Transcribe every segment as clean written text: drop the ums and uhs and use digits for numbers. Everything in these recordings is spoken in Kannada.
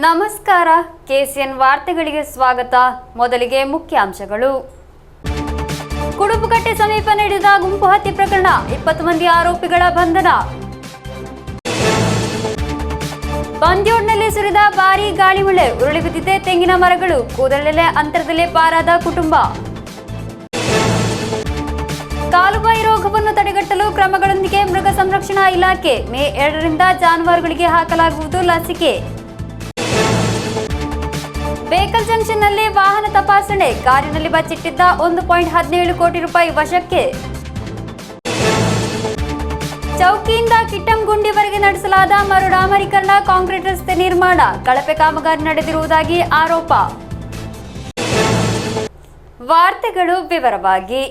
ನಮಸ್ಕಾರ ಕೆಸಿಎನ್ ವಾರ್ತೆಗಳಿಗೆ ಸ್ವಾಗತ. ಮೊದಲಿಗೆ ಮುಖ್ಯಾಂಶಗಳು. ಕುಡುಪುಕಟ್ಟೆ ಸಮೀಪ ನಡೆದ ಗುಂಪು ಹತ್ಯೆ ಪ್ರಕರಣ 20 ಮಂದಿ ಆರೋಪಿಗಳ ಬಂಧನ. ಬಂದ್ಯೋಡ್ನಲ್ಲಿ ಸುರಿದ ಭಾರೀ ಗಾಳಿ ಮಳೆ, ಉರುಳಿ ಬಿದ್ದಿದೆ ತೆಂಗಿನ ಮರಗಳು, ಕೂದಲೆಲೆ ಅಂತರದಲ್ಲೇ ಪಾರಾದ ಕುಟುಂಬ. ಕಾಲುಬಾಯಿ ರೋಗವನ್ನು ತಡೆಗಟ್ಟಲು ಕ್ರಮಗಳೊಂದಿಗೆ ಮೃಗ ಸಂರಕ್ಷಣಾ ಇಲಾಖೆ ಮೇ 2 ರಿಂದ ಜಾನುವಾರುಗಳಿಗೆ ಹಾಕಲಾಗುವುದು ಲಸಿಕೆ. ಬೇಕಲ್ ಜಂಕ್ಷನ್ನಲ್ಲಿ ವಾಹನ ತಪಾಸಣೆ, ಕಾರಿನಲ್ಲಿ ಬಚ್ಚಿಟ್ಟಿದ್ದ 1.17 ಕೋಟಿ ರೂಪಾಯಿ ವಶಕ್ಕೆ. ಚೌಕಿಯಿಂದ ಕಿಟ್ಟಂಗುಂಡಿವರೆಗೆ ನಡೆಸಲಾದ ಮರುಡಾಮರೀಕರಣ ಕಾಂಕ್ರೀಟ್ ರಸ್ತೆ ನಿರ್ಮಾಣ, ಕಳಪೆ ಕಾಮಗಾರಿ ನಡೆದಿರುವುದಾಗಿ ಆರೋಪ. ವಾರ್ತೆಗಳು ವಿವರವಾಗಿ.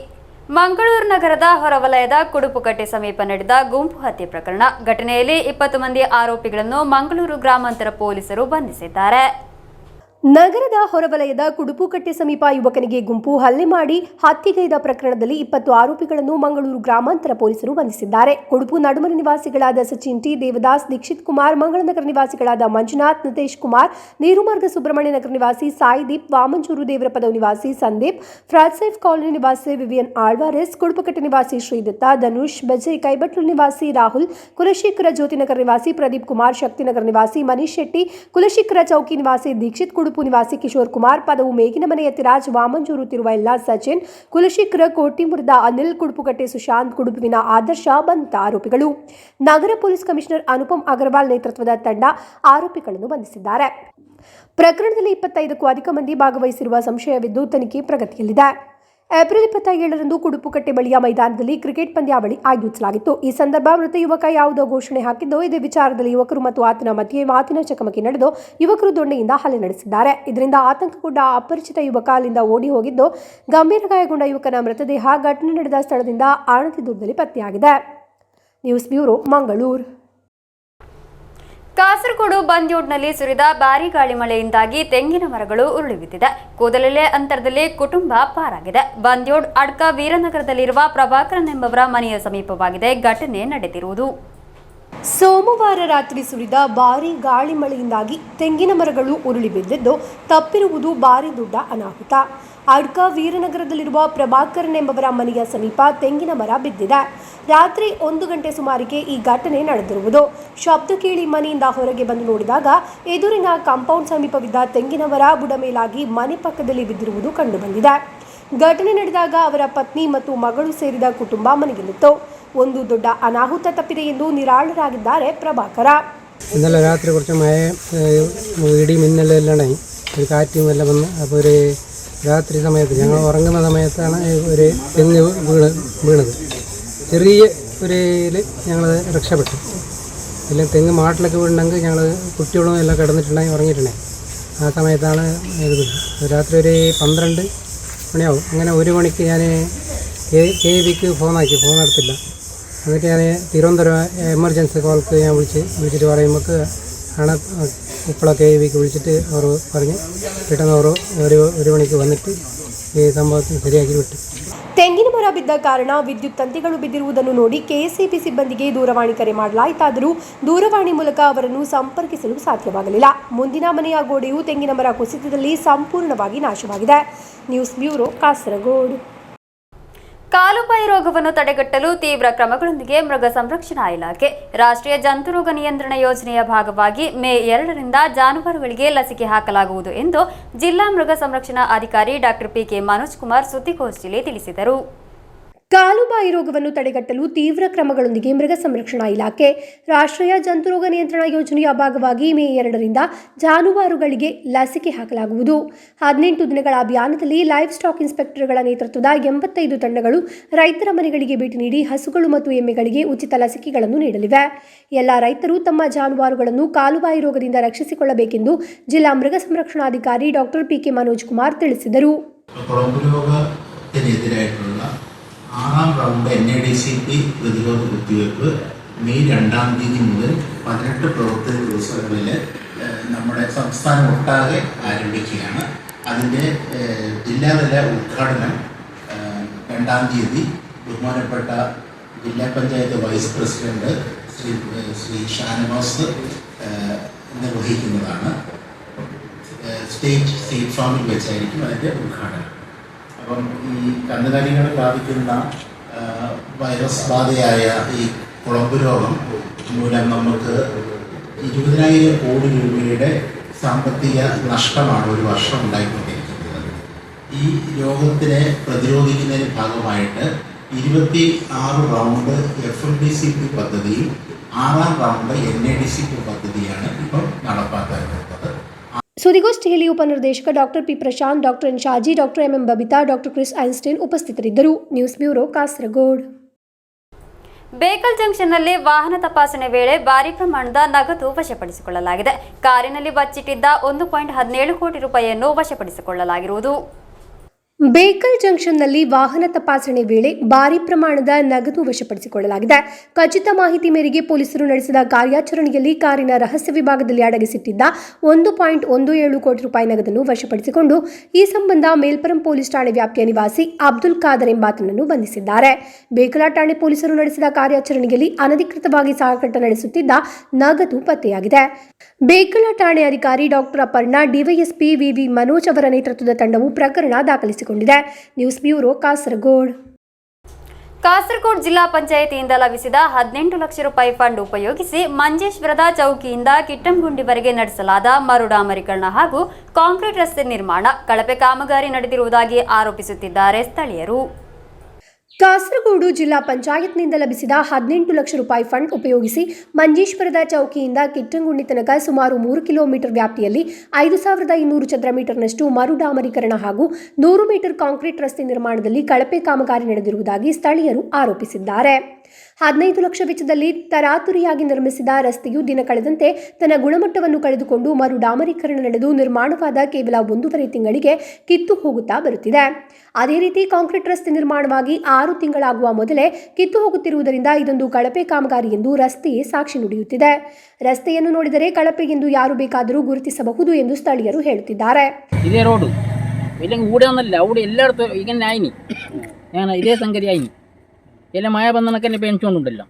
ಮಂಗಳೂರು ನಗರದ ಹೊರವಲಯದ ಕುಡುಪುಕಟ್ಟೆ ಸಮೀಪ ನಡೆದ ಗುಂಪು ಹತ್ಯೆ ಪ್ರಕರಣ ಘಟನೆಯಲ್ಲಿ 20 ಮಂದಿ ಆರೋಪಿಗಳನ್ನು ಮಂಗಳೂರು ಗ್ರಾಮಾಂತರ ಪೊಲೀಸರು ಬಂಧಿಸಿದ್ದಾರೆ. ನಗರದ ಹೊರವಲಯದ ಕುಡುಪುಕಟ್ಟೆ ಸಮೀಪ ಯುವಕನಿಗೆ ಗುಂಪು ಹಲ್ಲೆ ಮಾಡಿ ಹತ್ಯೆಗೈದ ಪ್ರಕರಣದಲ್ಲಿ 20 ಆರೋಪಿಗಳನ್ನು ಮಂಗಳೂರು ಗ್ರಾಮಾಂತರ ಪೊಲೀಸರು ಬಂಧಿಸಿದ್ದಾರೆ. ಕುಡುಪು ನಡುಮನೆ ನಿವಾಸಿಗಳಾದ ಸಚಿನ್ ಟಿ, ದೇವದಾಸ್, ದೀಕ್ಷಿತ್ ಕುಮಾರ್, ಮಂಗಳನಗರ ನಿವಾಸಿಗಳಾದ ಮಂಜುನಾಥ್, ನಿತೇಶ್ ಕುಮಾರ್, ನೀರುಮಾರ್ಗ ಸುಬ್ರಹ್ಮಣ್ಯ ನಗರ ನಿವಾಸಿ ಸಾಯಿದೀಪ್, ವಾಮಂಚೂರು ದೇವರಪದ ನಿವಾಸಿ ಸಂದೀಪ್, ಫ್ರಾನ್ಸೈಫ್ ಕಾಲೋನಿ ನಿವಾಸಿ ವಿವಿಯನ್ ಆಳ್ವಾರೆಸ್, ಕುಡುಪುಕಟ್ಟೆ ನಿವಾಸಿ ಶ್ರೀದತ್ತ, ಧನುಷ್, ಬಜೈ ಕೈಬಟ್ಲು ನಿವಾಸಿ ರಾಹುಲ್, ಕುಲಶೇಖರ ಜ್ಯೋತಿನಗರ ನಿವಾಸಿ ಪ್ರದೀಪ್ ಕುಮಾರ್, ಶಕ್ತಿನಗರ ನಿವಾಸಿ ಮನೀಶ್ ಶೆಟ್ಟಿ, ಕುಲಶೇಖರ ಚೌಕಿ ನಿವಾಸಿ ದೀಕ್ಷಿತ್, ಕುಡುಪು ನಿವಾಸಿ ಕಿಶೋರ್ ಕುಮಾರ್, ಪದವು ಮೇಗಿನ ಮನೆ ಯತಿರಾಜ್, ವಾಮಂಜೂರು ತಿರುವಲ್ಲ ಸಚಿನ್, ಕುಲಶೇಖರ ಕೋಟಿಮುರದ ಅನಿಲ್, ಕುಡುಪುಕಟ್ಟೆ ಸುಶಾಂತ್, ಕುಡುಪುವಿನ ಆದರ್ಶ ಬಂಧಿತ ಆರೋಪಿಗಳು. ನಗರ ಪೊಲೀಸ್ ಕಮಿಷನರ್ ಅನುಪಮ್ ಅಗರ್ವಾಲ್ ನೇತೃತ್ವದ ತಂಡ ಆರೋಪಿಗಳನ್ನು ಬಂಧಿಸಿದ್ದಾರೆ. ಪ್ರಕರಣದಲ್ಲಿ 25ಕ್ಕೂ ಅಧಿಕ ಮಂದಿ ಭಾಗವಹಿಸಿರುವ ಸಂಶಯವಿದ್ದು ತನಿಖೆ ಪ್ರಗತಿಯಲ್ಲಿದೆ. ಏಪ್ರಿಲ್ 27ರಂದು ಕುಡುಪುಕಟ್ಟೆ ಬಳಿಯ ಮೈದಾನದಲ್ಲಿ ಕ್ರಿಕೆಟ್ ಪಂದ್ಯಾವಳಿ ಆಯೋಜಿಸಲಾಗಿತ್ತು. ಈ ಸಂದರ್ಭ ಮೃತ ಯುವಕ ಯಾವುದೋ ಘೋಷಣೆ ಹಾಕಿದ್ದು, ಇದೇ ವಿಚಾರದಲ್ಲಿ ಯುವಕರು ಮತ್ತು ಆತನ ಮಧ್ಯೆ ಮಾತಿನ ಚಕಮಕಿ ನಡೆದು ಯುವಕರು ದೊಣ್ಣೆಯಿಂದ ಹಲ್ಲೆ ನಡೆಸಿದ್ದಾರೆ. ಇದರಿಂದ ಆತಂಕಗೊಂಡ ಅಪರಿಚಿತ ಯುವಕ ಅಲ್ಲಿಂದ ಓಡಿ ಹೋಗಿದ್ದು, ಗಂಭೀರ ಗಾಯಗೊಂಡ ಯುವಕನ ಮೃತದೇಹ ಘಟನೆ ನಡೆದ ಸ್ಥಳದಿಂದ ಆಣತಿ ದೂರದಲ್ಲಿ ಪತ್ತೆಯಾಗಿದೆ. News bureau, Mangaluru. ಕಾಸರಗೋಡು ಬಂದ್ಯೋಡ್ನಲ್ಲಿ ಸುರಿದ ಭಾರೀ ಗಾಳಿ ಮಳೆಯಿಂದಾಗಿ ತೆಂಗಿನ ಮರಗಳು ಉರುಳಿ ಬಿದ್ದಿದೆ. ಕೂದಲೆಲೆ ಅಂತರದಲ್ಲಿ ಕುಟುಂಬ ಪಾರಾಗಿದೆ. ಬಂದ್ಯೋಡ್ ಅಡ್ಕ ವೀರನಗರದಲ್ಲಿರುವ ಪ್ರಭಾಕರನ್ ಎಂಬವರ ಮನೆಯ ಸಮೀಪವಾಗಿದೆ ಘಟನೆ ನಡೆದಿರುವುದು. ಸೋಮವಾರ ರಾತ್ರಿ ಸುರಿದ ಭಾರೀ ಗಾಳಿ ಮಳೆಯಿಂದಾಗಿ ತೆಂಗಿನ ಮರಗಳು ಉರುಳಿ ಬಿದ್ದಿದ್ದು ತಪ್ಪಿರುವುದು ಭಾರೀ ದೊಡ್ಡ ಅನಾಹುತ. ಅಡ್ಕ ವೀರನಗರದಲ್ಲಿರುವ ಪ್ರಭಾಕರನ್ ಎಂಬವರ ಮನೆಯ ಸಮೀಪ ತೆಂಗಿನ ಮರ ಬಿದ್ದಿದೆ. ರಾತ್ರಿ 1 ಗಂಟೆ ಸುಮಾರಿಗೆ ಈ ಘಟನೆ ನಡೆದಿರುವುದು. ಶಬ್ದ ಕೇಳಿ ಮನೆಯಿಂದ ಹೊರಗೆ ಬಂದು ನೋಡಿದಾಗ ಎದುರಿನ ಕಾಂಪೌಂಡ್ ಸಮೀಪವಿದ್ದ ತೆಂಗಿನ ಮರ ಬುಡ ಮೇಲಾಗಿ ಮನೆ ಪಕ್ಕದಲ್ಲಿ ಬಿದ್ದಿರುವುದು ಕಂಡುಬಂದಿದೆ. ಘಟನೆ ನಡೆದಾಗ ಅವರ ಪತ್ನಿ ಮತ್ತು ಮಗಳು ಸೇರಿದ ಕುಟುಂಬ ಮನೆಯಲ್ಲಿತ್ತು. ಒಂದು ದೊಡ್ಡ അനാഹുത തപ്പിದೆ ಎಂದು നിരാളരാಗಿದ್ದಾರೆ പ്രഭാകര. ഇന്നലെ രാത്രി കുറച്ച് മഴ ഇടി മിന്നലെല്ലാം ഉണ്ടായി, ഒരു കാറ്റും എല്ലാം വന്ന്. അപ്പോൾ ഒരു രാത്രി സമയത്ത് ഞങ്ങൾ ഉറങ്ങുന്ന സമയത്താണ് ഒരു തെങ്ങ് വീണത്. ചെറിയ ഒരു ഞങ്ങൾ രക്ഷപ്പെട്ടു. എല്ലാം തെങ്ങ് മാട്ടിലൊക്കെ വീണുണ്ടെങ്കിൽ ഞങ്ങൾ കുട്ടികളും എല്ലാം കിടന്നിട്ടുണ്ടായി, ഉറങ്ങിയിട്ടുണ്ടായി. ആ സമയത്താണ് ഇത് വീണത്. രാത്രി ഒരു 12 മണിയാവും. അങ്ങനെ 1 മണിക്ക് ഞാൻ KVക്ക് ഫോൺ എടുത്തില്ല. എന്നിട്ട് ഞാൻ തിരുവനന്തപുരം എമർജൻസി കോൾക്ക് ഞാൻ വിളിച്ചിട്ട് പറയുമ്പോൾ ആണ് ഇപ്പോൾ KVക്ക് വിളിച്ചിട്ട് അവർ പറഞ്ഞ് പെട്ടെന്ന് അവർ 1 മണിക്ക് വന്നിട്ട് ഈ സംഭവത്തിന് ശരിയാക്കി വിട്ടു. ತೆಂಗಿನ ಮರ ಬಿದ್ದ ಕಾರಣ ವಿದ್ಯುತ್ ತಂತಿಗಳು ಬಿದ್ದಿರುವುದನ್ನು ನೋಡಿ ಕೆಎಸ್ಸಿಬಿ ಸಿಬ್ಬಂದಿಗೆ ದೂರವಾಣಿ ಕರೆ ಮಾಡಲಾಯಿತಾದರೂ ದೂರವಾಣಿ ಮೂಲಕ ಅವರನ್ನು ಸಂಪರ್ಕಿಸಲು ಸಾಧ್ಯವಾಗಲಿಲ್ಲ. ಮುಂದಿನ ಮನೆಯ ಗೋಡೆಯು ತೆಂಗಿನ ಮರ ಕುಸಿತದಲ್ಲಿ ಸಂಪೂರ್ಣವಾಗಿ ನಾಶವಾಗಿದೆ. News bureau, Kasaragod. ಕಾಲುಬಾಯಿ ರೋಗವನ್ನು ತಡೆಗಟ್ಟಲು ತೀವ್ರ ಕ್ರಮಗಳೊಂದಿಗೆ ಮೃಗ ಸಂರಕ್ಷಣಾ ಇಲಾಖೆ ರಾಷ್ಟ್ರೀಯ ಜಂತುರೋಗ ನಿಯಂತ್ರಣ ಯೋಜನೆಯ ಭಾಗವಾಗಿ ಮೇ 2 ರಿಂದ ಜಾನುವಾರುಗಳಿಗೆ ಲಸಿಕೆ ಹಾಕಲಾಗುವುದು ಎಂದು ಜಿಲ್ಲಾ ಮೃಗ ಸಂರಕ್ಷಣಾ ಅಧಿಕಾರಿ ಡಾಕ್ಟರ್ ಪಿಕೆ ಮನೋಜ್ ಕುಮಾರ್ ಸುದ್ದಿಗೋಷ್ಠಿಯಲ್ಲಿ ತಿಳಿಸಿದರು. ಕಾಲುಬಾಯಿ ರೋಗವನ್ನು ತಡೆಗಟ್ಟಲು ತೀವ್ರ ಕ್ರಮಗಳೊಂದಿಗೆ ಮೃಗ ಸಂರಕ್ಷಣಾ ಇಲಾಖೆ ರಾಷ್ಟ್ರೀಯ ಜಂತುರೋಗ ನಿಯಂತ್ರಣ ಯೋಜನೆಯ ಭಾಗವಾಗಿ ಮೇ 2 ರಿಂದ ಜಾನುವಾರುಗಳಿಗೆ ಲಸಿಕೆ ಹಾಕಲಾಗುವುದು. 18 ದಿನಗಳ ಅಭಿಯಾನದಲ್ಲಿ ಲೈವ್ ಸ್ಟಾಕ್ ಇನ್ಸ್ಪೆಕ್ಟರ್ಗಳ ನೇತೃತ್ವದ 85 ತಂಡಗಳು ರೈತರ ಮನೆಗಳಿಗೆ ಭೇಟಿ ನೀಡಿ ಹಸುಗಳು ಮತ್ತು ಎಮ್ಮೆಗಳಿಗೆ ಉಚಿತ ಲಸಿಕೆಗಳನ್ನು ನೀಡಲಿವೆ. ಎಲ್ಲ ರೈತರು ತಮ್ಮ ಜಾನುವಾರುಗಳನ್ನು ಕಾಲುಬಾಯಿ ರೋಗದಿಂದ ರಕ್ಷಿಸಿಕೊಳ್ಳಬೇಕೆಂದು ಜಿಲ್ಲಾ ಮೃಗ ಸಂರಕ್ಷಣಾಧಿಕಾರಿ ಡಾಕ್ಟರ್ ಪಿಕೆ ಮನೋಜ್ ಕುಮಾರ್ ತಿಳಿಸಿದರು. 6ാം റൗണ്ട് NADCP പ്രതിരോധ കുത്തിവയ്പ്പ് മെയ് 2-ാം തീയതി മുതൽ 18 പ്രവർത്തന ദിവസങ്ങളിൽ നമ്മുടെ സംസ്ഥാനം ഒട്ടാകെ ആരംഭിക്കുകയാണ്. അതിൻ്റെ ജില്ലാതല ഉദ്ഘാടനം 2-ാം തീയതി ബഹുമാനപ്പെട്ട ജില്ലാ പഞ്ചായത്ത് വൈസ് പ്രസിഡന്റ് ശ്രീ ഷാനവാസ് നിർവഹിക്കുന്നതാണ്. സ്റ്റേറ്റ് സീഡ് ഫാമിൽ വെച്ചായിരിക്കും അതിൻ്റെ ഉദ്ഘാടനം. അപ്പം ഈ കന്നുകാലികളെ ബാധിക്കുന്ന വൈറസ് ബാധയായ ഈ കുളമ്പ് രോഗം മൂലം നമുക്ക് 20,000 കോടി രൂപയുടെ സാമ്പത്തിക നഷ്ടമാണ് ഒരു വർഷം ഉണ്ടായിക്കൊണ്ടിരിക്കുന്നത്. ഈ രോഗത്തിനെ പ്രതിരോധിക്കുന്നതിന് ഭാഗമായിട്ട് 26 റൗണ്ട് FMDCP പദ്ധതിയും 6ാം റൗണ്ട് NADCP പദ്ധതിയാണ് ഇപ്പം നടപ്പാക്കാറുള്ളത്. ಸುದ್ದಿಗೋಷ್ಠಿಯಲ್ಲಿ ಉಪನಿರ್ದೇಶಕ doctor P Prashanth, doctor N Shaji, doctor MM Babitha, doctor Chris Einstein ಉಪಸ್ಥಿತರಿದ್ದರು. News bureau, Kasaragod. ಬೇಕಲ್ ಜಂಕ್ಷನ್ನಲ್ಲಿ ವಾಹನ ತಪಾಸಣೆ ವೇಳೆ ಭಾರಿ ಪ್ರಮಾಣದ ನಗದು ವಶಪಡಿಸಿಕೊಳ್ಳಲಾಗಿದೆ. ಕಾರಿನಲ್ಲಿ ಬಚ್ಚಿಟ್ಟಿದ್ದ 1.17 ಕೋಟಿ ರೂಪಾಯಿಯನ್ನು ವಶಪಡಿಸಿಕೊಳ್ಳಲಾಗಿರುವುದು. ಬೇಕಲ್ ಜಂಕ್ಷನ್ನಲ್ಲಿ ವಾಹನ ತಪಾಸಣೆ ವೇಳೆ ಭಾರಿ ಪ್ರಮಾಣದ ನಗದು ವಶಪಡಿಸಿಕೊಳ್ಳಲಾಗಿದೆ. ಖಚಿತ ಮಾಹಿತಿ ಮೇರೆಗೆ ಪೊಲೀಸರು ನಡೆಸಿದ ಕಾರ್ಯಾಚರಣೆಯಲ್ಲಿ ಕಾರಿನ ರಹಸ್ಯ ವಿಭಾಗದಲ್ಲಿ ಅಡಗಿಸಿಟ್ಟಿದ್ದ 1.17 ಕೋಟಿ ರೂಪಾಯಿ ನಗದನ್ನು ವಶಪಡಿಸಿಕೊಂಡು ಈ ಸಂಬಂಧ ಮೇಲ್ಪುರಂ ಪೊಲೀಸ್ ಠಾಣೆ ವ್ಯಾಪ್ತಿಯ ನಿವಾಸಿ ಅಬ್ದುಲ್ ಖಾದರ್ ಎಂಬಾತನನ್ನು ಬಂಧಿಸಿದ್ದಾರೆ. ಬೇಕಲ ಠಾಣೆ ಪೊಲೀಸರು ನಡೆಸಿದ ಕಾರ್ಯಾಚರಣೆಯಲ್ಲಿ ಅನಧಿಕೃತವಾಗಿ ಸಾಗಾಟ ನಡೆಸುತ್ತಿದ್ದ ನಗದು ಪತ್ತೆಯಾಗಿದೆ. ಬೇಕಲ ಠಾಣೆ ಅಧಿಕಾರಿ ಡಾಕ್ಟರ್ ಅಪರ್ಣಾ, ಡಿವೈಎಸ್ಪಿ ವಿವಿ ಮನೋಜ್ ಅವರ ನೇತೃತ್ವದ ತಂಡವು ಪ್ರಕರಣ ದಾಖಲಿಸಿಕೊಂಡಿದೆ. News bureau, Kasaragod. ಕಾಸರಗೋಡು ಜಿಲ್ಲಾ ಪಂಚಾಯಿತಿಯಿಂದ ಲಭಿಸಿದ 18 ಲಕ್ಷ ರೂಪಾಯಿ ಫಂಡ್ ಉಪಯೋಗಿಸಿ ಮಂಜೇಶ್ವರದ ಚೌಕಿಯಿಂದ ಕಿಟ್ಟಂಗುಂಡಿವರೆಗೆ ನಡೆಸಲಾದ ಮರುಡಾಮರೀಕರಣ ಹಾಗೂ ಕಾಂಕ್ರೀಟ್ ರಸ್ತೆ ನಿರ್ಮಾಣ, ಕಳಪೆ ಕಾಮಗಾರಿ ನಡೆದಿರುವುದಾಗಿ ಆರೋಪಿಸುತ್ತಿದ್ದಾರೆ ಸ್ಥಳೀಯರು. ಕಾಸರಗೋಡು ಜಿಲ್ಲಾ ಪಂಚಾಯತ್ನಿಂದ ಲಭಿಸಿದ 18 ಲಕ್ಷ ರೂಪಾಯಿ ಫಂಡ್ ಉಪಯೋಗಿಸಿ ಮಂಜೇಶ್ವರದ ಚೌಕಿಯಿಂದ ಕಿಟ್ಟಂಗುಂಡಿ ತನಕ ಸುಮಾರು 3 ಕಿಲೋಮೀಟರ್ ವ್ಯಾಪ್ತಿಯಲ್ಲಿ 5,200 ಚದರ ಮೀಟರ್ನಷ್ಟು ಮರು ಡಾಮರೀಕರಣ ಹಾಗೂ 100 ಮೀಟರ್ ಕಾಂಕ್ರೀಟ್ ರಸ್ತೆ ನಿರ್ಮಾಣದಲ್ಲಿ ಕಳಪೆ ಕಾಮಗಾರಿ ನಡೆದಿರುವುದಾಗಿ ಸ್ಥಳೀಯರು ಆರೋಪಿಸಿದ್ದಾರೆ. 15 ಲಕ್ಷ ವೆಚ್ಚದಲ್ಲಿ ತರಾತುರಿಯಾಗಿ ನಿರ್ಮಿಸಿದ ರಸ್ತೆಯು ದಿನ ಕಳೆದಂತೆ ತನ್ನ ಗುಣಮಟ್ಟವನ್ನು ಕಳೆದುಕೊಂಡು ಮರು ಡಾಮರೀಕರಣ ನಡೆದು ನಿರ್ಮಾಣವಾದ ಕೇವಲ 1.5 ತಿಂಗಳಿಗೆ ಕಿತ್ತು ಹೋಗುತ್ತಾ ಬರುತ್ತಿದೆ. ಅದೇ ರೀತಿ ಕಾಂಕ್ರೀಟ್ ರಸ್ತೆ ನಿರ್ಮಾಣವಾಗಿ 6 ತಿಂಗಳಾಗುವ ಮೊದಲೇ ಕಿತ್ತು ಹೋಗುತ್ತಿರುವುದರಿಂದ ಇದೊಂದು ಕಳಪೆ ಕಾಮಗಾರಿ ಎಂದು ರಸ್ತೆಯೇ ಸಾಕ್ಷಿ ನುಡಿಯುತ್ತಿದೆ. ರಸ್ತೆಯನ್ನು ನೋಡಿದರೆ ಕಳಪೆ ಎಂದು ಯಾರು ಬೇಕಾದರೂ ಗುರುತಿಸಬಹುದು ಎಂದು ಸ್ಥಳೀಯರು ಹೇಳುತ್ತಿದ್ದಾರೆ. ಇದೇ ರೋಡು ಇല്ലെങ്കിൽ ಊಡೆ ಒಂದಲ್ಲ ಊಡೆ ಎಲ್ಲರೂ ಈಗ ಆಯ್ನಿ ಇದೇ ಸಂಗತಿ ಆಯ್ನಿ ಎಲ್ಲ ಮಾಯ ಬಂಧನಕ್ಕೆ ಬೆಂಚ್ಕೊಂಡುಂಟಲ್ಲ.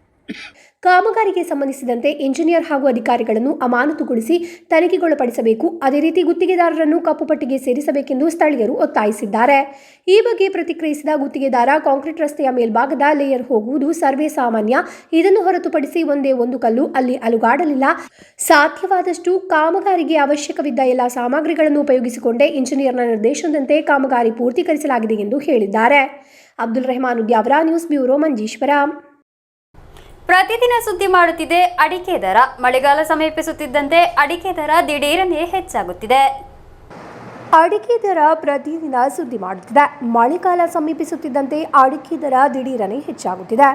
ಕಾಮಗಾರಿಗೆ ಸಂಬಂಧಿಸಿದಂತೆ ಇಂಜಿನಿಯರ್ ಹಾಗೂ ಅಧಿಕಾರಿಗಳನ್ನು ಅಮಾನತುಗೊಳಿಸಿ ತನಿಖೆಗೊಳಪಡಿಸಬೇಕು. ಅದೇ ರೀತಿ ಗುತ್ತಿಗೆದಾರರನ್ನು ಕಪ್ಪುಪಟ್ಟಿಗೆ ಸೇರಿಸಬೇಕೆಂದು ಸ್ಥಳೀಯರು ಒತ್ತಾಯಿಸಿದ್ದಾರೆ. ಈ ಬಗ್ಗೆ ಪ್ರತಿಕ್ರಿಯಿಸಿದ ಗುತ್ತಿಗೆದಾರ, ಕಾಂಕ್ರೀಟ್ ರಸ್ತೆಯ ಮೇಲ್ಭಾಗದ ಲೇಯರ್ ಹೋಗುವುದು ಸರ್ವೇ ಸಾಮಾನ್ಯ. ಇದನ್ನು ಹೊರತುಪಡಿಸಿ ಒಂದೇ ಒಂದು ಕಲ್ಲು ಅಲ್ಲಿ ಅಲುಗಾಡಲಿಲ್ಲ. ಸಾಧ್ಯವಾದಷ್ಟು ಕಾಮಗಾರಿಗೆ ಅವಶ್ಯಕವಿದ್ದ ಎಲ್ಲ ಸಾಮಗ್ರಿಗಳನ್ನು ಉಪಯೋಗಿಸಿಕೊಂಡೇ ಇಂಜಿನಿಯರ್ನ ನಿರ್ದೇಶನದಂತೆ ಕಾಮಗಾರಿ ಪೂರ್ತೀಕರಿಸಲಾಗಿದೆ ಎಂದು ಹೇಳಿದ್ದಾರೆ. Abdul Rehman Udyavara, news bureau, Manjeshwar. ಪ್ರತಿದಿನ ಸುದ್ದಿ ಮಾಡುತ್ತಿದೆ ಅಡಿಕೆ ದರ. ಮಳೆಗಾಲ ಸಮೀಪಿಸುತ್ತಿದ್ದಂತೆ ಅಡಿಕೆ ದರ ದಿಢೀರನೆ ಹೆಚ್ಚಾಗುತ್ತಿದೆ. ಅಡಿಕೆ ದರ ಪ್ರತಿದಿನ ಸುದ್ದಿ ಮಾಡುತ್ತಿದೆ. ಮಳೆಗಾಲ ಸಮೀಪಿಸುತ್ತಿದ್ದಂತೆ ಅಡಿಕೆ ದರ ದಿಢೀರನೆ ಹೆಚ್ಚಾಗುತ್ತಿದೆ.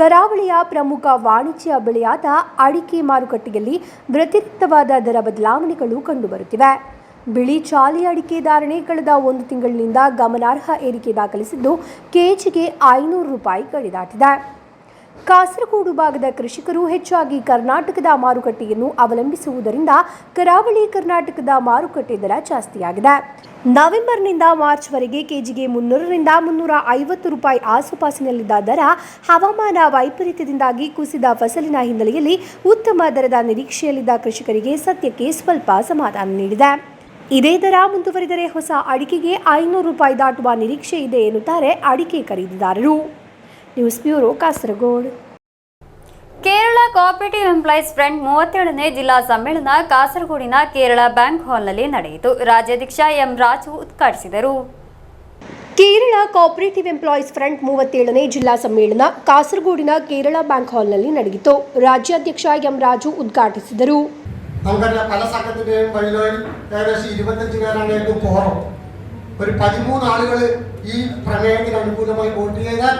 ಕರಾವಳಿಯ ಪ್ರಮುಖ ವಾಣಿಜ್ಯ ಬೆಳೆಯಾದ ಅಡಿಕೆ ಮಾರುಕಟ್ಟೆಯಲ್ಲಿ ವ್ಯತಿರಿಕ್ತವಾದ ದರ ಬದಲಾವಣೆಗಳು ಕಂಡುಬರುತ್ತಿವೆ. ಬಿಳಿ ಚಾಲಿ ಅಡಿಕೆ ಧಾರಣೆ ಕಳೆದ 1 ತಿಂಗಳಿನಿಂದ ಗಮನಾರ್ಹ ಏರಿಕೆ ದಾಖಲಿಸಿದ್ದು ಕೆಜಿಗೆ 500 ರೂಪಾಯಿ ಗಡಿ ದಾಟಿದೆ. ಕಾಸರಗೋಡು ಭಾಗದ ಕೃಷಿಕರು ಹೆಚ್ಚಾಗಿ ಕರ್ನಾಟಕದ ಮಾರುಕಟ್ಟೆಯನ್ನು ಅವಲಂಬಿಸುವುದರಿಂದ ಕರಾವಳಿ ಕರ್ನಾಟಕದ ಮಾರುಕಟ್ಟೆ ದರ ಜಾಸ್ತಿಯಾಗಿದೆ. ನವೆಂಬರ್ನಿಂದ ಮಾರ್ಚ್ವರೆಗೆ ಕೆಜಿಗೆ 300ರಿಂದ 350 ರೂಪಾಯಿ ಆಸುಪಾಸಿನಲ್ಲಿದ್ದ ದರ ಹವಾಮಾನ ವೈಪರೀತ್ಯದಿಂದಾಗಿ ಕುಸಿದ ಫಸಲಿನ ಹಿನ್ನೆಲೆಯಲ್ಲಿ ಉತ್ತಮ ದರದ ನಿರೀಕ್ಷೆಯಲ್ಲಿದ್ದ ಕೃಷಿಕರಿಗೆ ಸದ್ಯಕ್ಕೆ ಸ್ವಲ್ಪ ಸಮಾಧಾನ ನೀಡಿದೆ. ಇದೇ ದರ ಮುಂದುವರಿದರೆ ಹೊಸ ಅಡಿಕೆಗೆ 500 ರೂಪಾಯಿ ದಾಟುವ ನಿರೀಕ್ಷೆ ಇದೆ ಎನ್ನುತ್ತಾರೆ ಅಡಿಕೆ ಖರೀದಿದಾರರು. News bureau, Kasaragod. Kerala cooperative employees front 37ನೇ ಜಿಲ್ಲಾ ಸಮ್ಮೇಳನ ಕಾಸರಗೋಡಿನ ಕೇರಳ ಬ್ಯಾಂಕ್ ಹಾಲ್ನಲ್ಲಿ ನಡೆಯಿತು. ರಾಜ್ಯಾಧ್ಯಕ್ಷ ಎಂ ರಾಜು ಉದ್ಘಾಟಿಸಿದರು. ಕೇರಳ ಕೋಆಪರೇಟಿವ್ ಎಂಪ್ಲಾಯೀಸ್ ಫ್ರಂಟ್ 37ನೇ ಜಿಲ್ಲಾ ಸಮ್ಮೇಳನ ಕಾಸರಗೋಡಿನ ಕೇರಳ ಬ್ಯಾಂಕ್ ಹಾಲ್ನಲ್ಲಿ ನಡೆಯಿತು. ರಾಜ್ಯಾಧ್ಯಕ್ಷ ಎಂ ರಾಜು ಉದ್ಘಾಟಿಸಿದರು. നമുക്കറിയാം പല സംഘത്തിൻ്റെയും വഴികളിൽ ഏകദേശം 25 പേരാണ് ഏറ്റവും കോറം. ഒരു 13 ആളുകൾ ഈ പ്രമേയത്തിന് അനുകൂലമായി വോട്ട് ചെയ്താൽ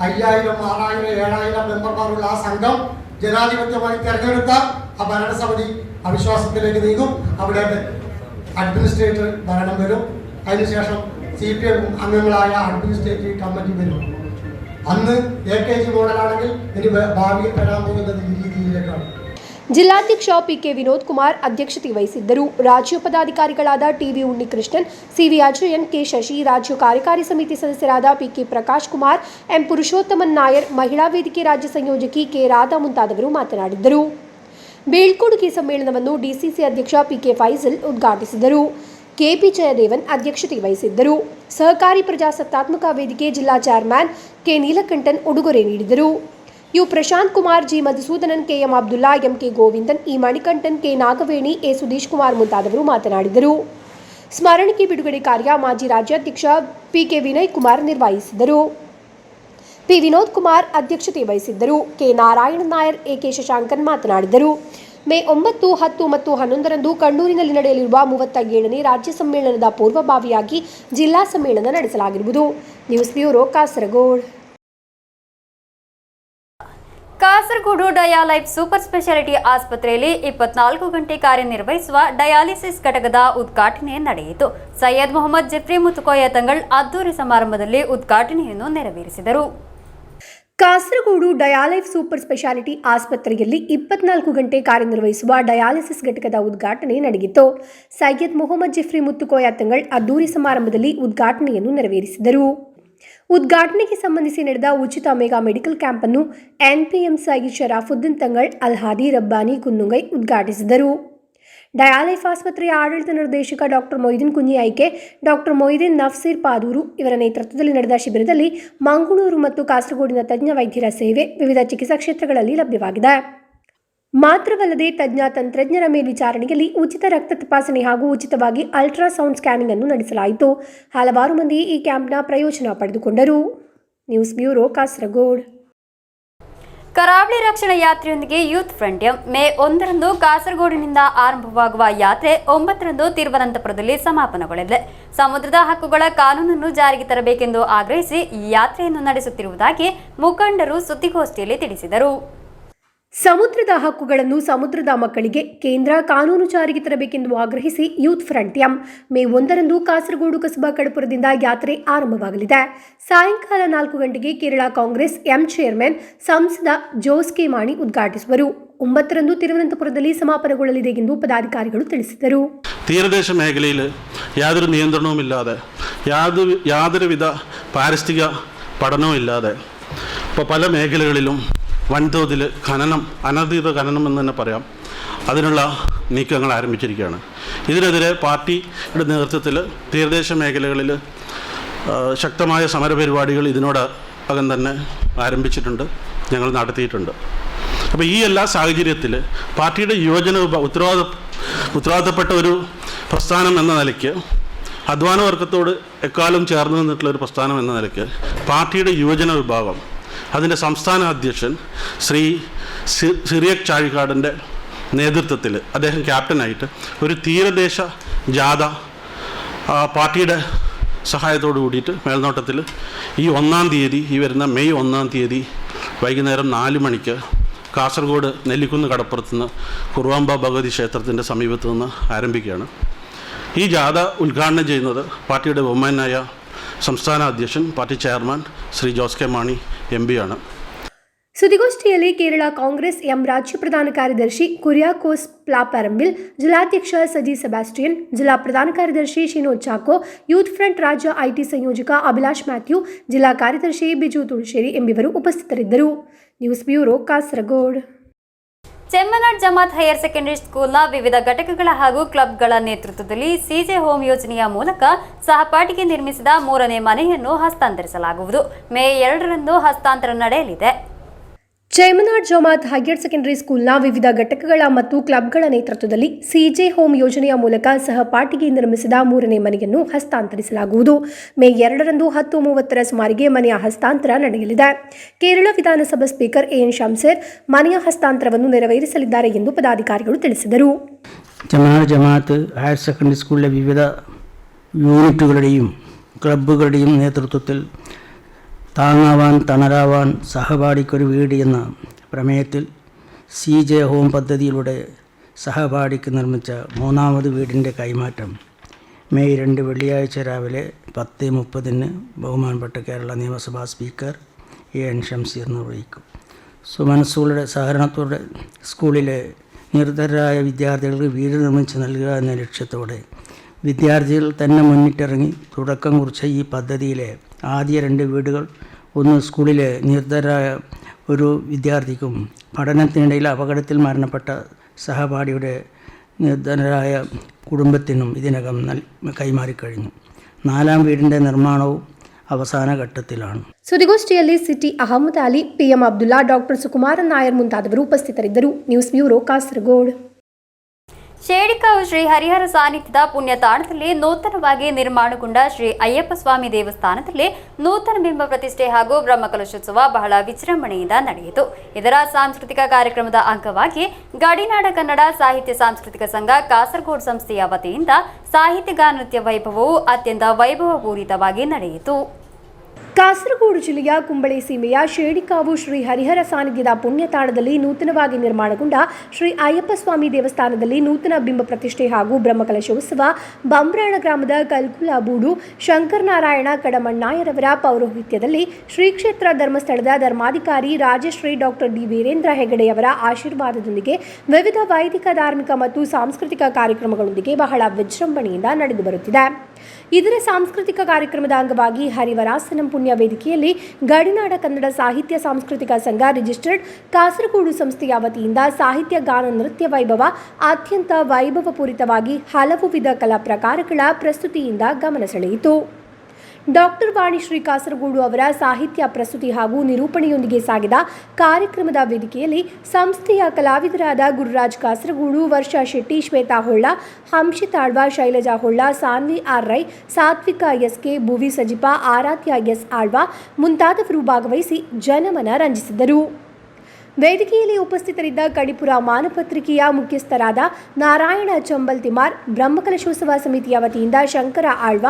5000, 6000, 7000 മെമ്പർമാരുള്ള ആ സംഘം ജനാധിപത്യമായി തിരഞ്ഞെടുത്ത ആ ഭരണസമിതി അവിശ്വാസത്തിലേക്ക് നീങ്ങും. അവിടെ അഡ്മിനിസ്ട്രേറ്റർ ഭരണം വരും. അതിനുശേഷം CPM അംഗങ്ങളായ അഡ്മിനിസ്ട്രേറ്റീവ് കമ്മിറ്റി വരും. അന്ന് AKG മോഡലാണെങ്കിൽ ഇനി ഭാവിയിൽ വരാൻ പോകുന്നത് ഈ രീതിയിലേക്കാണ്. ಜಿಲ್ಲಾಧ್ಯಕ್ಷ ಪಿಕೆ ವಿನೋದ್ ಕುಮಾರ್ ಅಧ್ಯಕ್ಷತೆ ವಹಿಸಿದ್ದರು. ರಾಜ್ಯ ಪದಾಧಿಕಾರಿಗಳಾದ TV Unnikrishnan, CV Ajayan, K Shashi, ರಾಜ್ಯ ಕಾರ್ಯಕಾರಿ ಸಮಿತಿ ಸದಸ್ಯರಾದ ಪಿಕೆ ಪ್ರಕಾಶ್ ಕುಮಾರ್, ಎಂ ಪುರುಷೋತ್ತಮನ್ ನಾಯರ್, ಮಹಿಳಾ ವೇದಿಕೆ ರಾಜ್ಯ ಸಂಯೋಜಕಿ ಕೆ ರಾಧಾ ಮುಂತಾದವರು ಮಾತನಾಡಿದ್ದರು. ಬೀಳ್ಕೊಡುಗೆ ಸಮ್ಮೇಳನವನ್ನು ಡಿಸಿಸಿ ಅಧ್ಯಕ್ಷ ಪಿಕೆ ಫೈಸಲ್ ಉದ್ಘಾಟಿಸಿದರು. ಕೆಪಿ ಜಯದೇವನ್ ಅಧ್ಯಕ್ಷತೆ ವಹಿಸಿದ್ದರು. ಸಹಕಾರಿ ಪ್ರಜಾಸತ್ತಾತ್ಮಕ ವೇದಿಕೆ ಜಿಲ್ಲಾ ಚೇರ್ಮನ್ ಕೆ ನೀಲಕಂಠನ್ ಉಡುಗೊರೆ ನೀಡಿದರು. U Prashanth Kumar, G Madhusoodanan, KM Abdulla, MK Govindan, E Manikandan, K Nagaveni, A Sudheesh Kumar ಮುಂತಾದವರು ಮಾತನಾಡಿದರು. ಸ್ಮರಣಿಕೆ ಬಿಡುಗಡೆ ಕಾರ್ಯ ಮಾಜಿ ರಾಜ್ಯಾಧ್ಯಕ್ಷ ಪಿಕೆ ವಿನಯ್ ಕುಮಾರ್ ನಿರ್ವಹಿಸಿದರು. ಪಿ ವಿನೋದ್ ಕುಮಾರ್ ಅಧ್ಯಕ್ಷತೆ ವಹಿಸಿದ್ದರು. ಕೆ ನಾರಾಯಣ ನಾಯರ್, ಎಕೆ ಶಶಾಂಕನ್ ಮಾತನಾಡಿದರು. ಮೇ 9, 10 ಮತ್ತು 11ರಂದು ಕಣ್ಣೂರಿನಲ್ಲಿ ನಡೆಯಲಿರುವ 37ನೇ ರಾಜ್ಯ ಸಮ್ಮೇಳನದ ಪೂರ್ವಭಾವಿಯಾಗಿ ಜಿಲ್ಲಾ ಸಮ್ಮೇಳನ ನಡೆಸಲಾಗಿರುವುದು. News bureau, Kasaragod. Kasaragod Dialife super speciality ಆಸ್ಪತ್ರೆಯಲ್ಲಿ 24 ಗಂಟೆ ಕಾರ್ಯನಿರ್ವಹಿಸುವ ಡಯಾಲಿಸಿಸ್ ಘಟಕದ ಉದ್ಘಾಟನೆ ನಡೆಯಿತು. ಸೈಯದ್ ಮೊಹಮ್ಮದ್ ಜಿಫ್ರಿ ಮುತುಕೋಯ ತಂಗಳ್ ಅದ್ದೂರಿ ಸಮಾರಂಭದಲ್ಲಿ ಉದ್ಘಾಟನೆಯನ್ನು ನೆರವೇರಿಸಿದರು. ಕಾಸರಗೋಡು ಡಯಾಲೈಫ್ ಸೂಪರ್ ಸ್ಪೆಷಾಲಿಟಿ ಆಸ್ಪತ್ರೆಯಲ್ಲಿ 24 ಗಂಟೆ ಕಾರ್ಯನಿರ್ವಹಿಸುವ ಡಯಾಲಿಸಿಸ್ ಘಟಕದ ಉದ್ಘಾಟನೆ ನಡೆಯಿತು. ಸೈಯದ್ ಮೊಹಮ್ಮದ್ ಜಿಫ್ರಿ ಮುತ್ತುಕೋಯ ತಂಗಳ್ ಅದ್ದೂರಿ ಸಮಾರಂಭದಲ್ಲಿ ಉದ್ಘಾಟನೆಯನ್ನು ನೆರವೇರಿಸಿದರು. ಉದ್ಘಾಟನೆಗೆ ಸಂಬಂಧಿಸಿ ನಡೆದ ಉಚಿತ ಮೆಗಾ ಮೆಡಿಕಲ್ ಕ್ಯಾಂಪ್ ಅನ್ನು ಎನ್ಪಿಎಂ ಸೈಯದ್ ಶರಾಫುದ್ದೀನ್ ತಂಗಳ್ ಅಲ್ಹಾದಿ ರಬ್ಬಾನಿ ಕುನ್ನುಂಗೈ ಉದ್ಘಾಟಿಸಿದರು. ಡಯಾಲೈಫ್ ಆಸ್ಪತ್ರೆಯ ಆಡಳಿತ ನಿರ್ದೇಶಕ ಡಾಕ್ಟರ್ ಮೊಯ್ದೀನ್ ಕುಂಜಿ ಆಯ್ಕೆ, ಡಾಕ್ಟರ್ ಮೊಯ್ದೀನ್ ನಫ್ಸೀರ್ ಪಾದೂರು ಇವರ ನೇತೃತ್ವದಲ್ಲಿ ನಡೆದ ಶಿಬಿರದಲ್ಲಿ ಮಂಗಳೂರು ಮತ್ತು ಕಾಸರಗೋಡಿನ ತಜ್ಞ ವೈದ್ಯರ ಸೇವೆ ವಿವಿಧ ಚಿಕಿತ್ಸಾ ಕ್ಷೇತ್ರಗಳಲ್ಲಿ ಲಭ್ಯವಾಗಿದೆ. ಮಾತ್ರವಲ್ಲದೆ ತಜ್ಞ ತಂತ್ರಜ್ಞರ ಮೇಲ್ವಿಚಾರಣೆಯಲ್ಲಿ ಉಚಿತ ರಕ್ತ ತಪಾಸಣೆ ಹಾಗೂ ಉಚಿತವಾಗಿ ಅಲ್ಟ್ರಾಸೌಂಡ್ ಸ್ಕ್ಯಾನಿಂಗ್ ಅನ್ನು ನಡೆಸಲಾಯಿತು. ಹಲವಾರು ಮಂದಿ ಈ ಕ್ಯಾಂಪ್ನ ಪ್ರಯೋಜನ ಪಡೆದುಕೊಂಡರು. News bureau, Kasaragod. ಕರಾವಳಿ ರಕ್ಷಣಾ ಯಾತ್ರೆಯೊಂದಿಗೆ ಯೂತ್ ಫ್ರಂಟ್ ಮೇ 1ರಂದು ಕಾಸರಗೋಡಿನಿಂದ ಆರಂಭವಾಗುವ ಯಾತ್ರೆ 9ರಂದು ತಿರುವನಂತಪುರದಲ್ಲಿ ಸಮಾಪನಗೊಳ್ಳಲಿದೆ. ಸಮುದ್ರದ ಹಕ್ಕುಗಳ ಕಾನೂನನ್ನು ಜಾರಿಗೆ ತರಬೇಕೆಂದು ಆಗ್ರಹಿಸಿ ಈ ಯಾತ್ರೆಯನ್ನು ನಡೆಸುತ್ತಿರುವುದಾಗಿ ಮುಖಂಡರು ಸುದ್ದಿಗೋಷ್ಠಿಯಲ್ಲಿ ತಿಳಿಸಿದರು. ಸಮುದ್ರದ ಹಕ್ಕುಗಳನ್ನು ಸಮುದ್ರದ ಮಕ್ಕಳಿಗೆ ಕೇಂದ್ರ ಕಾನೂನು ಜಾರಿಗೆ ತರಬೇಕೆಂದು ಆಗ್ರಹಿಸಿ ಯೂತ್ ಫ್ರಂಟ್ ಮೇ 1ರಂದು ಕಾಸರಗೋಡು ಕಸಬಾ ಕಡಪುರದಿಂದ ಯಾತ್ರೆ ಆರಂಭವಾಗಲಿದೆ. ಸಾಯಂಕಾಲ 4 ಗಂಟೆಗೆ ಕೇರಳ ಕಾಂಗ್ರೆಸ್ ಚೇರ್ಮನ್ ಸಂಸದ ಜೋಸ್ ಕೆ ಮಾಣಿ ಉದ್ಘಾಟಿಸುವರು. 9ರಂದು ತಿರುವನಂತಪುರದಲ್ಲಿ ಸಮಾಪನಗೊಳ್ಳಲಿದೆ ಎಂದು പദാധികാരികൾ ತಿಳಿಸಿದರು. തീരദേശ മേഖലയിൽ യാതൊരു നിയന്ത്രണവുമില്ലാതെ യാതൊരുവിധ പാരിസ്ഥിതിക പഠനവുമില്ലാതെ ഇപ്പോൾ പല മേഖലകളിലും വൻതോതിൽ ഖനനം, അനധികൃത ഖനനം എന്ന് തന്നെ പറയാം, അതിനുള്ള നീക്കങ്ങൾ ആരംഭിച്ചിരിക്കുകയാണ്. ഇതിനെതിരെ പാർട്ടിയുടെ നേതൃത്വത്തിൽ തീരദേശ മേഖലകളിൽ ശക്തമായ സമരപരിപാടികൾ ഇതിനോടകം തന്നെ ആരംഭിച്ചിട്ടുണ്ട്, ഞങ്ങൾ നടത്തിയിട്ടുണ്ട്. അപ്പോൾ ഈ എല്ലാ സാഹചര്യത്തിൽ പാർട്ടിയുടെ യുവജന ഉത്തരവാദിത്തപ്പെട്ട ഒരു പ്രസ്ഥാനം എന്ന നിലയ്ക്ക്, അധ്വാന വർഗത്തോട് എക്കാലം ചേർന്ന് നിന്നിട്ടുള്ള ഒരു പ്രസ്ഥാനം എന്ന നിലയ്ക്ക് പാർട്ടിയുടെ യുവജന വിഭാഗം അതിൻ്റെ സംസ്ഥാന അധ്യക്ഷൻ ശ്രീ സിറിയക് ചാഴിക്കാടിൻ്റെ നേതൃത്വത്തിൽ അദ്ദേഹം ക്യാപ്റ്റനായിട്ട് ഒരു തീരദേശ ജാഥ പാർട്ടിയുടെ സഹായത്തോടു കൂടിയിട്ട് മേൽനോട്ടത്തിൽ ഈ 1-ാം തീയതി, ഈ വരുന്ന മെയ് 1-ാം തീയതി വൈകുന്നേരം 4 മണിക്ക് കാസർഗോഡ് നെല്ലിക്കുന്ന് കടപ്പുറത്ത് നിന്ന് കുറുവാമ്പ ഭഗവതി ക്ഷേത്രത്തിൻ്റെ സമീപത്ത് നിന്ന് ആരംഭിക്കുകയാണ്. ഈ ജാഥ ഉദ്ഘാടനം ചെയ്യുന്നത് പാർട്ടിയുടെ ബഹുമാനായ സംസ്ഥാന അധ്യക്ഷൻ, party chairman Shri Jose K Mani MP ആണ്. ಸುದ್ದಿಗೋಷ್ಠಿಯಲ್ಲಿ ಕೇರಳ ಕಾಂಗ್ರೆಸ್ ರಾಜ್ಯ ಪ್ರಧಾನ ಕಾರ್ಯದರ್ಶಿ ಕುರಿಯಾಕೋಸ್ ಪ್ಲಾಪರಂಬಿಲ್, ಜಿಲ್ಲಾಧ್ಯಕ್ಷ ಸಜಿ ಸೆಬಾಸ್ಟಿಯನ್, ಜಿಲ್ಲಾ ಪ್ರಧಾನ ಕಾರ್ಯದರ್ಶಿ ಶಿನೋಜ್ ಚಾಕೋ, ಯೂತ್ ಫ್ರಂಟ್ ರಾಜ್ಯ IT ಸಂಯೋಜಕ ಅಭಿಲಾಷ್ ಮ್ಯಾಥ್ಯೂ, ಜಿಲ್ಲಾ ಕಾರ್ಯದರ್ಶಿ ಬಿಜು ತುಳಶೇರಿ ಎಂಬಿವರು ಉಪಸ್ಥಿತರಿದ್ದರು. News bureau, Kasaragod. Chemnad Jamaat higher secondary ಸ್ಕೂಲ್ನ ವಿವಿಧ ಘಟಕಗಳ ಹಾಗೂ ಕ್ಲಬ್ಗಳ ನೇತೃತ್ವದಲ್ಲಿ ಸಿಜೆ ಹೋಮ್ ಯೋಜನೆಯ ಮೂಲಕ ಸಹಪಾಠಿಗೆ ನಿರ್ಮಿಸಿದ 3ನೇ ಮನೆಯನ್ನು ಹಸ್ತಾಂತರಿಸಲಾಗುವುದು. ಮೇ 2ರಂದು ಹಸ್ತಾಂತರ ನಡೆಯಲಿದೆ. ಚೆಮ್ಮನಾಡ್ ಜಮಾತ್ ಹೈಯರ್ ಸೆಕೆಂಡರಿ ಸ್ಕೂಲ್ನ ವಿವಿಧ ಘಟಕಗಳ ಮತ್ತು ಕ್ಲಬ್ಗಳ ನೇತೃತ್ವದಲ್ಲಿ ಸಿಜೆ ಹೋಮ್ ಯೋಜನೆಯ ಮೂಲಕ ಸಹಪಾಠಿಗೆ ನಿರ್ಮಿಸಿದ 3ನೇ ಮನೆಯನ್ನು ಹಸ್ತಾಂತರಿಸಲಾಗುವುದು. ಮೇ 2ರಂದು 10:30ರ ಸುಮಾರಿಗೆ ಮನೆಯ ಹಸ್ತಾಂತರ ನಡೆಯಲಿದೆ. ಕೇರಳ ವಿಧಾನಸಭಾ ಸ್ಪೀಕರ್ AN ಶಂಸೇರ್ ಮನೆಯ ಹಸ್ತಾಂತರವನ್ನು ನೆರವೇರಿಸಲಿದ್ದಾರೆ ಎಂದು ಪದಾಧಿಕಾರಿಗಳು ತಿಳಿಸಿದರು. ചെമ്മനാട് ജമാഅത്ത് ഹയർ സെക്കൻഡറി സ്കൂളിലെ വിവിധ യൂണിറ്റുകളുടെയും ക്ലബ്ബുകളുടെയും നേതൃത്വത്തിൽ താങ്ങാവാൻ തണലാവാൻ സഹപാഠിക്കൊരു വീട് എന്ന പ്രമേയത്തിൽ CJ ഹോം പദ്ധതിയിലൂടെ സഹപാഠിക്ക് നിർമ്മിച്ച 3ാമത് വീടിൻ്റെ കൈമാറ്റം മെയ് 2 വെള്ളിയാഴ്ച രാവിലെ 10:30 ബഹുമാനപ്പെട്ട കേരള നിയമസഭാ സ്പീക്കർ AN ഷംസീർ നിർവഹിക്കും. സുമനസ്സുകളുടെ സഹകരണത്തോടെ സ്കൂളിലെ നിർധരായ വിദ്യാർത്ഥികൾക്ക് വീട് നിർമ്മിച്ച് നൽകുക എന്ന ലക്ഷ്യത്തോടെ വിദ്യാർത്ഥികൾ തന്നെ മുന്നിട്ടിറങ്ങി തുടക്കം കുറിച്ച ഈ പദ്ധതിയിലെ ആദ്യ 2 വീടുകൾ, ഒന്ന് സ്കൂളിലെ നിർധരായ ഒരു വിദ്യാർത്ഥിക്കും പഠനത്തിനിടയിൽ അപകടത്തിൽ മരണപ്പെട്ട സഹപാഠിയുടെ നിർധനരായ കുടുംബത്തിനും ഇതിനകം കൈമാറിക്കഴിഞ്ഞു. 4ാം വീടിൻ്റെ നിർമ്മാണവും അവസാന ഘട്ടത്തിലാണ്. ಸುದ್ದಿಗೋಷ್ಠಿಯಲ್ಲಿ CT Ahmed Ali, PM Abdulla, doctor Sukumaran Nair ಮುಂತಾದವರು ಉಪಸ್ಥಿತರಿದ್ದರು. News bureau, Kasaragod. ಶೇಡಿಕಾವು ಶ್ರೀ ಹರಿಹರ ಸಾನ್ನಿಧ್ಯದ ಪುಣ್ಯ ತಾಣದಲ್ಲಿ ನೂತನವಾಗಿ ನಿರ್ಮಾಣಗೊಂಡ ಶ್ರೀ ಅಯ್ಯಪ್ಪ ಸ್ವಾಮಿ ದೇವಸ್ಥಾನದಲ್ಲಿ ನೂತನ ಬಿಂಬ ಪ್ರತಿಷ್ಠೆ ಹಾಗೂ ಬ್ರಹ್ಮಕಲಶೋತ್ಸವ ಬಹಳ ವಿಜೃಂಭಣೆಯಿಂದ ನಡೆಯಿತು. ಇದರ ಸಾಂಸ್ಕೃತಿಕ ಕಾರ್ಯಕ್ರಮದ ಅಂಗವಾಗಿ ಗಡಿನಾಡ ಕನ್ನಡ ಸಾಹಿತ್ಯ ಸಾಂಸ್ಕೃತಿಕ ಸಂಘ ಕಾಸರಗೋಡು ಸಂಸ್ಥೆಯ ವತಿಯಿಂದ ಸಾಹಿತ್ಯಗಾನ ನೃತ್ಯ ವೈಭವವು ಅತ್ಯಂತ ವೈಭವಪೂರಿತವಾಗಿ ನಡೆಯಿತು. ಕಾಸರಗೋಡು ಜಿಲ್ಲೆಯ ಕುಂಬಳೆ ಸೀಮೆಯ ಶೇಡಿಕಾವು ಶ್ರೀ ಹರಿಹರ ಸಾನ್ನಿಧ್ಯದ ಪುಣ್ಯತಾಣದಲ್ಲಿ ನೂತನವಾಗಿ ನಿರ್ಮಾಣಗೊಂಡ ಶ್ರೀ ಅಯ್ಯಪ್ಪ ಸ್ವಾಮಿ ದೇವಸ್ಥಾನದಲ್ಲಿ ನೂತನ ಬಿಂಬ ಪ್ರತಿಷ್ಠೆ ಹಾಗೂ ಬ್ರಹ್ಮಕಲಶೋತ್ಸವ ಬಂಬ್ರಾಣ ಗ್ರಾಮದ ಕಲ್ಕುಲಾಬೂಡು ಶಂಕರನಾರಾಯಣ ಕಡಮಣ್ಣಾಯರವರ ಪೌರೋಹಿತ್ಯದಲ್ಲಿ ಶ್ರೀ ಕ್ಷೇತ್ರ ಧರ್ಮಸ್ಥಳದ ಧರ್ಮಾಧಿಕಾರಿ ರಾಜಶ್ರೀ ಡಾಕ್ಟರ್ ಡಿ ವೀರೇಂದ್ರ ಹೆಗಡೆಯವರ ಆಶೀರ್ವಾದದೊಂದಿಗೆ ವಿವಿಧ ವೈದಿಕ, ಧಾರ್ಮಿಕ ಮತ್ತು ಸಾಂಸ್ಕೃತಿಕ ಕಾರ್ಯಕ್ರಮಗಳೊಂದಿಗೆ ಬಹಳ ವಿಜೃಂಭಣೆಯಿಂದ ನಡೆದು ಬರುತ್ತಿದೆ. ಇದರ ಸಾಂಸ್ಕೃತಿಕ ಕಾರ್ಯಕ್ರಮದ ಅಂಗವಾಗಿ ಹರಿವರಾಸನಂ ಪುಣ್ಯ ವೇದಿಕೆಯಲ್ಲಿ ಗಡಿನಾಡ ಕನ್ನಡ ಸಾಹಿತ್ಯ ಸಾಂಸ್ಕೃತಿಕ ಸಂಘ ರಿಜಿಸ್ಟರ್ಡ್ ಕಾಸರಗೋಡು ಸಂಸ್ಥೆಯ ವತಿಯಿಂದ ಸಾಹಿತ್ಯ ಗಾನ ನೃತ್ಯ ವೈಭವ ಅತ್ಯಂತ ವೈಭವಪೂರಿತವಾಗಿ ಹಲವು ವಿಧ ಕಲಾ ಪ್ರಕಾರಗಳ ಪ್ರಸ್ತುತಿಯಿಂದ ಗಮನ ಸೆಳೆಯಿತು. ಡಾಕ್ಟರ್ ವಾಣಿಶ್ರೀ ಕಾಸರಗೋಡು ಅವರ ಸಾಹಿತ್ಯ ಪ್ರಸ್ತುತಿ ಹಾಗೂ ನಿರೂಪಣೆಯೊಂದಿಗೆ ಸಾಗಿದ ಕಾರ್ಯಕ್ರಮದ ವೇದಿಕೆಯಲ್ಲಿ ಸಂಸ್ಥೆಯ ಕಲಾವಿದರಾದ ಗುರುರಾಜ್ ಕಾಸರಗೋಡು, ವರ್ಷಾ ಶೆಟ್ಟಿ, ಶ್ವೇತಾ ಹೊಳ್ಳ, ಹಂಶಿತ್ ಆಳ್ವ, ಶೈಲಜಾ ಹೊಳ್ಳ, ಸಾನ್ವಿ ಆರ್ ರೈ, ಸಾತ್ವಿಕ ಎಸ್ಕೆ, ಭುವಿ ಸಜಿಪ, ಆರಾಧ್ಯ ಎಸ್ ಆಳ್ವ ಮುಂತಾದವರು ಭಾಗವಹಿಸಿ ಜನಮನ ರಂಜಿಸಿದರು. ವೇದಿಕೆಯಲ್ಲಿ ಉಪಸ್ಥಿತರಿದ್ದ ಕಡಿಪುರ ಮಾನಪತ್ರಿಕೆಯ ಮುಖ್ಯಸ್ಥರಾದ ನಾರಾಯಣ ಚಂಬಲ್ತಿಮಾರ್, ಬ್ರಹ್ಮಕಲಶೋತ್ಸವ ಸಮಿತಿಯ ವತಿಯಿಂದ ಶಂಕರ ಆಳ್ವ,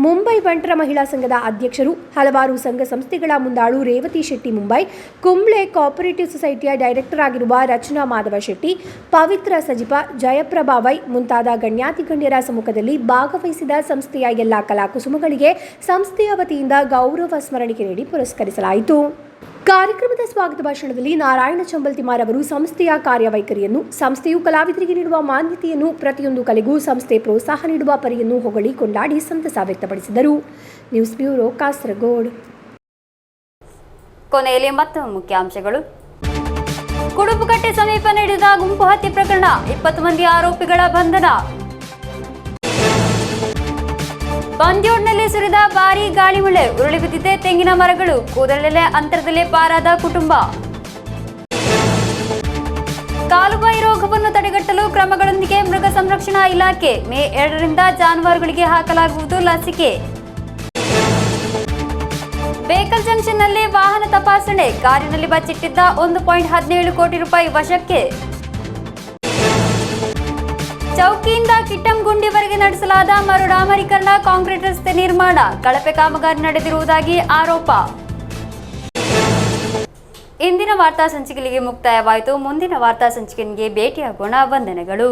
ಮುಂಬೈ ಬಂಟರ ಮಹಿಳಾ ಸಂಘದ ಅಧ್ಯಕ್ಷರು, ಹಲವಾರು ಸಂಘ ಸಂಸ್ಥೆಗಳ ಮುಂದಾಳು ರೇವತಿ ಶೆಟ್ಟಿ ಮುಂಬೈ, ಕುಂಬ್ಳೆ ಕೋಆಪರೇಟಿವ್ ಸೊಸೈಟಿಯ ಡೈರೆಕ್ಟರ್ ಆಗಿರುವ ರಚನಾ ಮಾಧವ ಶೆಟ್ಟಿ, ಪವಿತ್ರ ಸಜಿಪ, ಜಯಪ್ರಭಾ ವೈ ಮುಂತಾದ ಗಣ್ಯಾತಿಗಣ್ಯರ ಸಮ್ಮುಖದಲ್ಲಿ ಭಾಗವಹಿಸಿದ ಸಂಸ್ಥೆಯ ಎಲ್ಲ ಕಲಾಕುಸುಮಗಳಿಗೆ ಸಂಸ್ಥೆಯ ವತಿಯಿಂದ ಗೌರವ ಸ್ಮರಣಿಕೆ ನೀಡಿ ಪುರಸ್ಕರಿಸಲಾಯಿತು. ಕಾರ್ಯಕ್ರಮದ ಸ್ವಾಗತ ಭಾಷಣದಲ್ಲಿ ನಾರಾಯಣ ಚಂಬಲ್ತಿಮಾರ್ ಅವರು ಸಂಸ್ಥೆಯ ಕಾರ್ಯವೈಖರಿಯನ್ನು, ಸಂಸ್ಥೆಯು ಕಲಾವಿದರಿಗೆ ನೀಡುವ ಮಾನ್ಯತೆಯನ್ನು, ಪ್ರತಿಯೊಂದು ಕಲೆಗೂ ಸಂಸ್ಥೆ ಪ್ರೋತ್ಸಾಹ ನೀಡುವ ಪರಿಯನ್ನು ಹೊಗಳಿ ಕೊಂಡಾಡಿ ಸಂತಸ ವ್ಯಕ್ತಪಡಿಸಿದರು. News bureau, Kasaragod. ಕೊನೆಯಲ್ಲಿ ಮತ್ತೊಮ್ಮೆ ಮುಖ್ಯಾಂಶಗಳು. ಕುಡುಪುಕಟ್ಟೆ ಸಮೀಪ ನಡೆದ ಗುಂಪು ಹತ್ಯೆ ಪ್ರಕರಣ, 20 ಮಂದಿ ಆರೋಪಿಗಳ ಬಂಧನ. ಬಂದ್ಯೋಡ್ನಲ್ಲಿ ಸುರಿದ ಭಾರೀ ಗಾಳಿ ಮಳೆ, ಉರುಳಿ ಬಿದ್ದಿದೆ ತೆಂಗಿನ ಮರಗಳು, ಕೂದಲೆಲೆ ಅಂತರದಲ್ಲೇ ಪಾರಾದ ಕುಟುಂಬ. ಕಾಲುಬಾಯಿ ರೋಗವನ್ನು ತಡೆಗಟ್ಟಲು ಕ್ರಮಗಳೊಂದಿಗೆ ಮೃಗ ಸಂರಕ್ಷಣಾ ಇಲಾಖೆ, ಮೇ 2ರಿಂದ ಜಾನುವಾರುಗಳಿಗೆ ಹಾಕಲಾಗುವುದು ಲಸಿಕೆ. ಬೇಕಲ್ ಜಂಕ್ಷನ್ನಲ್ಲಿ ವಾಹನ ತಪಾಸಣೆ, ಕಾರಿನಲ್ಲಿ ಬಚ್ಚಿಟ್ಟಿದ್ದ 1.17 ಕೋಟಿ ರೂಪಾಯಿ ವಶಕ್ಕೆ. ಚೌಕಿಯಿಂದ ಕಿಟ್ಟಂಗುಂಡಿವರೆಗೆ ನಡೆಸಲಾದ ಮರು ಡಾಮರೀಕರಣ, ಕಾಂಕ್ರೀಟ್ ರಸ್ತೆ ನಿರ್ಮಾಣ, ಕಳಪೆ ಕಾಮಗಾರಿ ನಡೆದಿರುವುದಾಗಿ ಆರೋಪ. ಇಂದಿನ ವಾರ್ತಾ ಸಂಚಿಕೆಗೆ ಮುಕ್ತಾಯವಾಯಿತು. ಮುಂದಿನ ವಾರ್ತಾ ಸಂಚಿಕೆಗೆ ಭೇಟಿಯಾಗೋಣ. ವಂದನೆಗಳು.